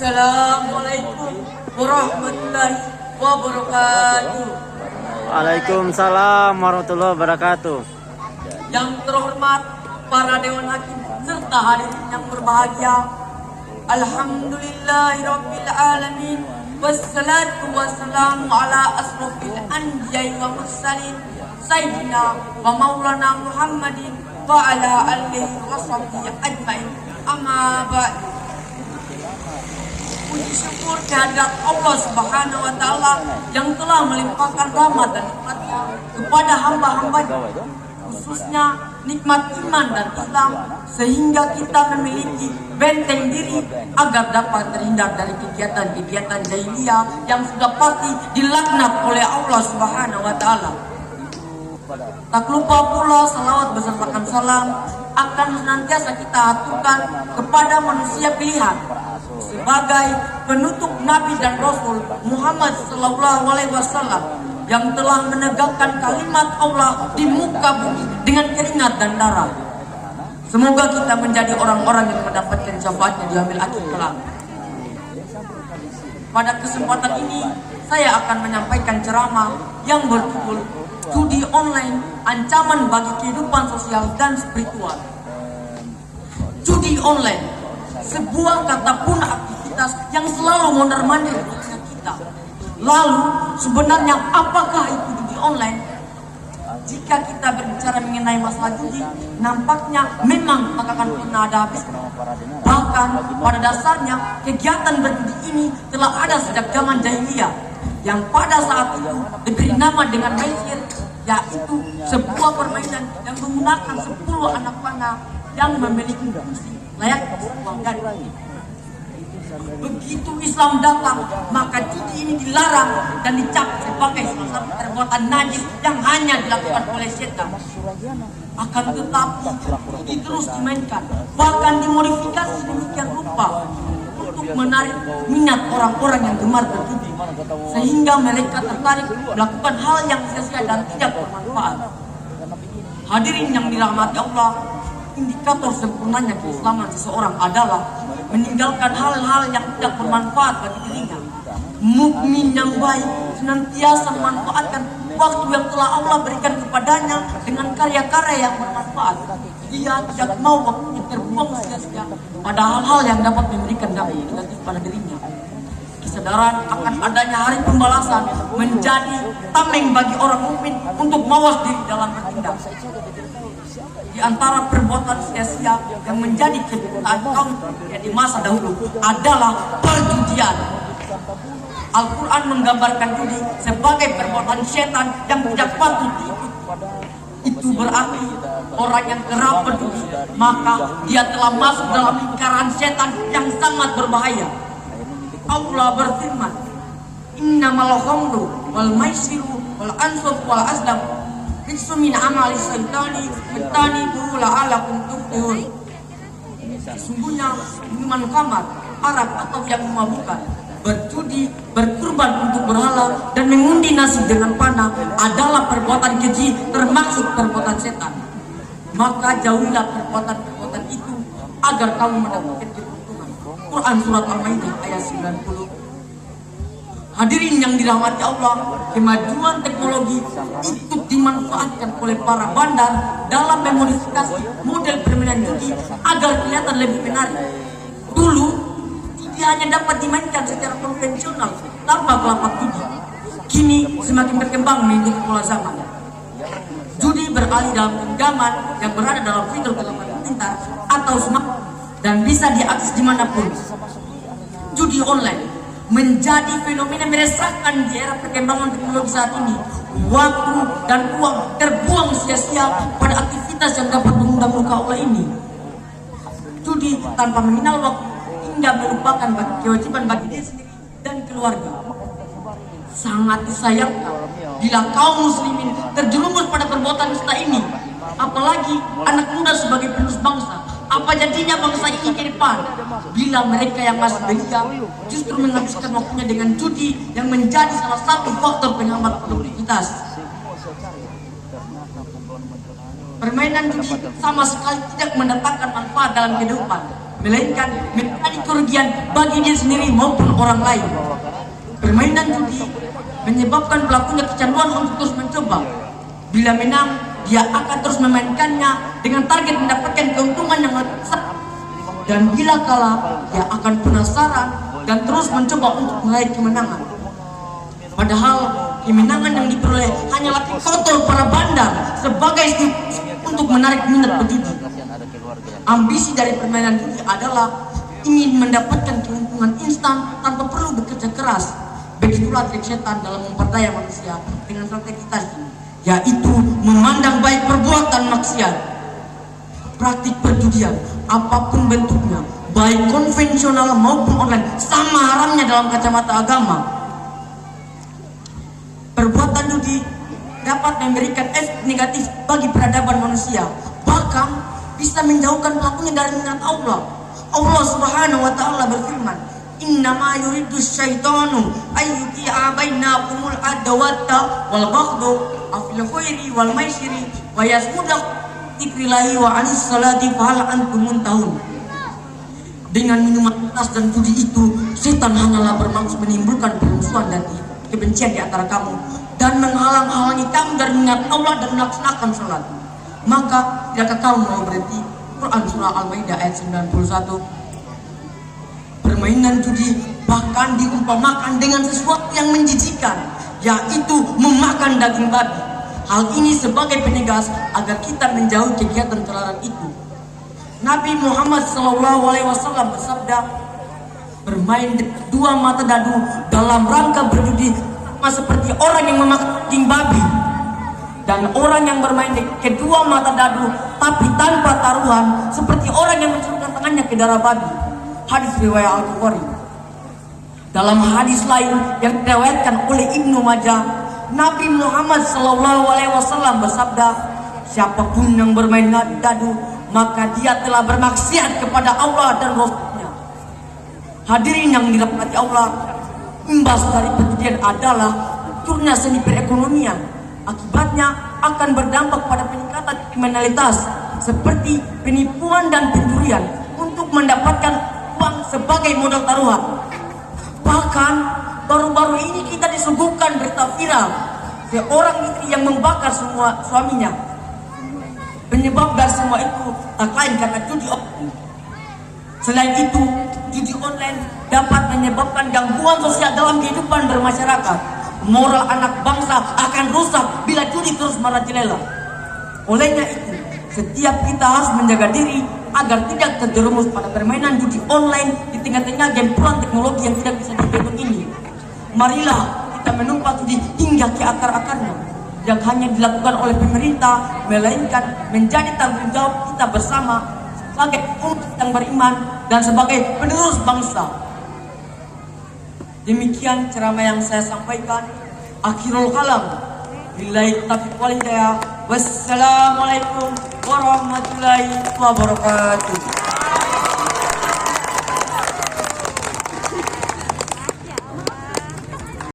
Assalamualaikum warahmatullahi wabarakatuh. Waalaikumsalam warahmatullahi wabarakatuh. Yang terhormat para dewan hakim serta hadirin yang berbahagia, alhamdulillahirabbil alamin, wassalatu wassalamu ala asrofil anbiya'i wa mursalin sayyidina wa maulana Muhammadin wa ala alihi wa sahbihi ajmain. Amma ba'du. Puji syukur kehadirat Allah Subhanahu wa taala yang telah melimpahkan rahmat dan nikmatnya kepada hamba-hambanya, khususnya nikmat iman dan Islam, sehingga kita memiliki benteng diri agar dapat terhindar dari kegiatan-kegiatan jahiliyah yang sudah pasti dilaknat oleh Allah Subhanahu wa taala. Tak lupa pula salawat beserta salam akan senantiasa kita aturkan kepada manusia pilihan sebagai penutup Nabi dan Rasul Muhammad Sallallahu Alaihi Wasallam yang telah menegakkan kalimat Allah di muka bumi dengan keringat dan darah. Semoga kita menjadi orang-orang yang mendapatkan syafaatnya di yaumil akhir kelak. Pada kesempatan ini saya akan menyampaikan ceramah yang berjudul Judi Online, Ancaman bagi Kehidupan Sosial dan Spiritual. Judi online, sebuah kata punah aktivitas yang selalu mondar-mandir di tengah kita. Lalu sebenarnya apakah itu judi online? Jika kita berbicara mengenai masalah judi, nampaknya memang tak akan pernah ada habis. Bahkan pada dasarnya kegiatan berjudi ini telah ada sejak zaman jahiliyah, yang pada saat itu diberi nama dengan maisir, yaitu sebuah permainan yang menggunakan 10 anak panah yang memiliki fungsi layaknya sebuah garis. Begitu Islam datang, maka judi ini dilarang dan dicap sebagai salah satu perbuatan najis yang hanya dilakukan oleh setan. Akan tetapi judi terus dimainkan, bahkan dimodifikasi sedemikian rupa untuk menarik minat orang-orang yang gemar berjudi, sehingga mereka tertarik melakukan hal yang sia-sia dan tidak bermanfaat. Hadirin yang dirahmati Allah, indikator sempurnanya keislaman seseorang adalah meninggalkan hal-hal yang tidak bermanfaat bagi dirinya. Mukmin yang baik senantiasa memanfaatkan waktu yang telah Allah berikan kepadanya dengan karya-karya yang bermanfaat. Dia tidak mau waktunya terbuang sia-sia pada hal-hal yang dapat memberikan dampak negatif pada dirinya. Kesadaran akan adanya hari pembalasan menjadi tameng bagi orang mukmin untuk mawas diri dalam bertindak. Di antara perbuatan sia-sia yang menjadi kebutaan kaum di masa dahulu adalah perjudian. Al-Quran menggambarkan judi sebagai perbuatan setan yang tidak patut diikuti. Itu berarti orang yang kerap berjudi, maka dia telah masuk dalam lingkaran setan yang sangat berbahaya. Allah berfirman, innamal khamru wal maisiru wal ansab wal azlam rijsun min amali syaitani fattanibuhu la'allakum tuflihun. Sesungguhnya minuman khamar, arak atau yang memabukkan, berjudi, berkurban untuk berhala, dan mengundi nasib dengan panah adalah perbuatan keji, termasuk perbuatan setan. Maka jauhilah perbuatan-perbuatan itu agar kamu mendapatkan keberuntungan. Quran Surat Al-Maidah ayat 90. Hadirin yang dirahmati Allah, kemajuan teknologi ikut dimanfaatkan oleh para bandar dalam memodifikasi model permainan judi agar kelihatan lebih menarik. Dulu dia hanya dapat dimainkan secara konvensional tanpa pelapak judi. Kini semakin berkembang mengikuti pola zaman. Judi beralih dalam genggaman yang berada dalam fitur telepon pintar atau smartphone dan bisa diakses dimanapun. Judi online menjadi fenomena meresahkan di era perkembangan teknologi saat ini. Waktu dan uang terbuang sia-sia pada aktivitas yang dapat mengundang luka Allah ini. Judi tanpa mengenal waktu hingga melupakan kewajiban bagi diri sendiri dan keluarga. Sangat disayangkan bila kaum muslimin terjerumus pada perbuatan dusta ini, apalagi anak muda sebagai penerus bangsa. Apa jadinya bangsa ini ke depan bila mereka yang masih belia justru menghabiskan waktunya dengan judi yang menjadi salah satu faktor penghambat produktivitas. Permainan judi sama sekali tidak mendatangkan manfaat dalam kehidupan. melainkan menjadi kerugian bagi diri sendiri maupun orang lain. Permainan judi menyebabkan pelakunya kecanduan untuk terus mencoba. Bila menang, dia akan terus memainkannya dengan target mendapatkan keuntungan yang lebih besar. Dan bila kalah, dia akan penasaran dan terus mencoba untuk meraih kemenangan. Padahal kemenangan yang diperoleh hanyalah kotor para bandar sebagai untuk menarik minat penjudi. Ambisi dari permainan judi adalah ingin mendapatkan keuntungan instan tanpa perlu bekerja keras. Begitulah trik setan dalam memperdaya manusia dengan strategi tadi, yaitu memandang baik perbuatan maksiat. Praktik perjudian apapun bentuknya, baik konvensional maupun online, sama haramnya dalam kacamata agama. Perbuatan judi dapat memberikan efek negatif bagi peradaban manusia, bahkan bisa menjauhkan pelakunya dari minat Allah. Allah Subhanahu wa taala berfirman, "Innama yuridu syaitanu ayyuqi'a bainakumul adawata wal baghdha fil khairi wal maisiri wa yasmuda dzikrillahi wa 'anis salati fahal antum muntahun." Dengan minuman keras dan judi itu, setan hanyalah bermaksud menimbulkan permusuhan dan kebencian di antara kamu dan menghalang-halangi kamu dari mengingat Allah dan melaksanakan salat. Maka tidakkah kamu mau berhenti? Quran surah Al-Maidah ayat 91. Permainan judi bahkan diumpamakan dengan sesuatu yang menjijikkan, yaitu memakan daging babi. Hal ini sebagai penegas agar kita menjauhi kegiatan terlarang itu. Nabi Muhammad SAW bersabda, bermain dua mata dadu dalam rangka berjudi sama seperti orang yang memakan daging babi, dan orang yang bermain di kedua mata dadu tapi tanpa taruhan seperti orang yang mencelupkan tangannya ke darah babi. Hadis riwayat Al-Bukhari. Dalam hadis lain yang diriwayatkan oleh Ibnu Majah, Nabi Muhammad SAW bersabda, siapapun yang bermain dadu maka dia telah bermaksiat kepada Allah dan Rasul-Nya. Hadirin yang dirahmati Allah, imbas dari perjudian adalah hancurnya seni perekonomian. Akibatnya akan berdampak pada peningkatan kriminalitas seperti penipuan dan pencurian untuk mendapatkan uang sebagai modal taruhan. Bahkan baru-baru ini kita disuguhkan berita viral seorang istri yang membakar semua suaminya. Penyebab dari semua itu tak lain karena judi online. Selain itu, judi online dapat menyebabkan gangguan sosial dalam kehidupan bermasyarakat. Moral anak bangsa akan rusak bila judi terus merajalela. Olehnya itu, setiap kita harus menjaga diri agar tidak terjerumus pada permainan judi online di tengah-tengah gempuran teknologi yang tidak bisa dihitung ini. Marilah kita menumpas judi hingga ke akar-akarnya, yang hanya dilakukan oleh pemerintah, melainkan menjadi tanggung jawab kita bersama sebagai umat yang beriman dan sebagai penerus bangsa. Demikian ceramah yang saya sampaikan. Akhirul kalam. Billahi taufiq wal hidayah. Wassalamualaikum warahmatullahi wabarakatuh.